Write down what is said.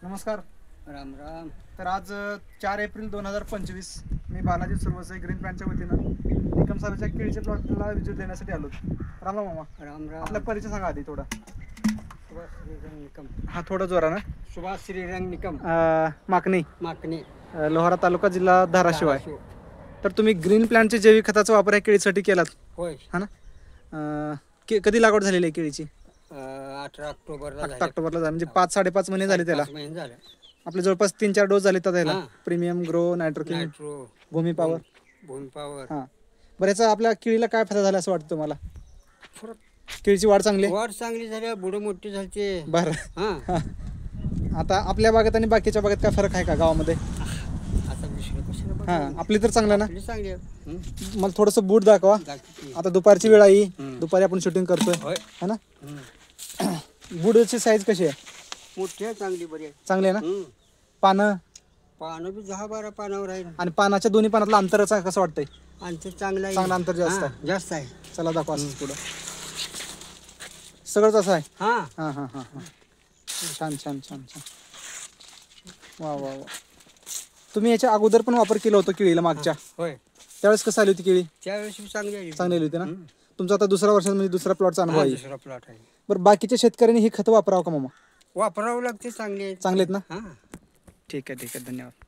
नमस्कार. राम राम. तर आज 4 एप्रिल 2025 मी बालाजी सुरवसे ग्रीन प्लॅनच्या वतीनं निकम साहेबांच्या केळीच्या प्लॉटला विजिट देण्यासाठी आलो. राम राम मामा. राम राम. आपला परिचय सांगा आधी थोडा. सुभाष श्रीरंग निकम. हा थोडा जोरानं. सुभाष श्रीरंग निकम. माकणी, माकणी, लोहारा तालुका, जिल्हा धाराशिव आहे. तर तुम्ही ग्रीन प्लॅनचे जैविक खताचा वापर या केळीसाठी केलात होय. हा ना. कधी लागवड झालेली आहे केळीची? 18 ऑक्टोबरला 8 ऑक्टोबरला झाली, म्हणजे 5-5.5 महिने झाले त्याला. 5 महिने झाले. आपले जवळपास 3-4 डोस झाले तर त्याला. हां. प्रीमियम, ग्रो, नायट्रोकिंग, नायट्रो, भूमी पॉवर. भूमी पॉवर. हां, बरं, याचा आपल्या केळीला काय फायदा झाला असं वाटतं तुम्हाला? फरक केळीची वाढ चांगली आहे? वाढ चांगली झाली, बुडं मोठी झाली. बरं. हां. आता आपल्या बागेत आणि बाकीच्या बागेत काय फरक आहे का गावामध्ये? आता दुसरं कशाला बघायचं? हां, आपली तर चांगलं ना. आपली चांगली आहे. मला थोडंसं बूट दाखवा. दाखवते. आता दुपारची वेळ आहे, हं. दुपारी आपण शूटिंग करतोय होय. है ना. हं. बूटची साईज कशी आहे? मोठी आहे, चांगली, बरी आहे. चांगली आहे ना. हं. पानं पानं बी 10-12 पानावर आहे. आणि पानाच्या दोन्ही पानातलं अंतर कसं वाटतंय? आणि ते चांगलं आहे. चांगलं अंतर जास्त हां, आहे. जास्त आहे. चला दाखवा असंच पुढं. सगळंच असं आहे. हां. हां हां हां हां. छान छान छान छान. वा वा वा. तुम्ही याच्या अगोदर पण वापर केला होता केळीला मागच्या, होय. त्यावेळेस कसं आली होती केळी? त्यावेळेस बी चांगली आहे. चांगली आली होती ना. हं. तुमचा आता दुसरा वर्षात म्हणजे दुसरा प्लॉटचा अनुभव हां, आहे. दुसरा प्लॉट आहे. बरं, बाकीच्या शेतकऱ्यांनी ही खतं वापरावं का मामा? वापरावं लागते, चांगली आहे. चांगले आहेत ना. हां. ठीक आहे ठीक आहे, धन्यवाद.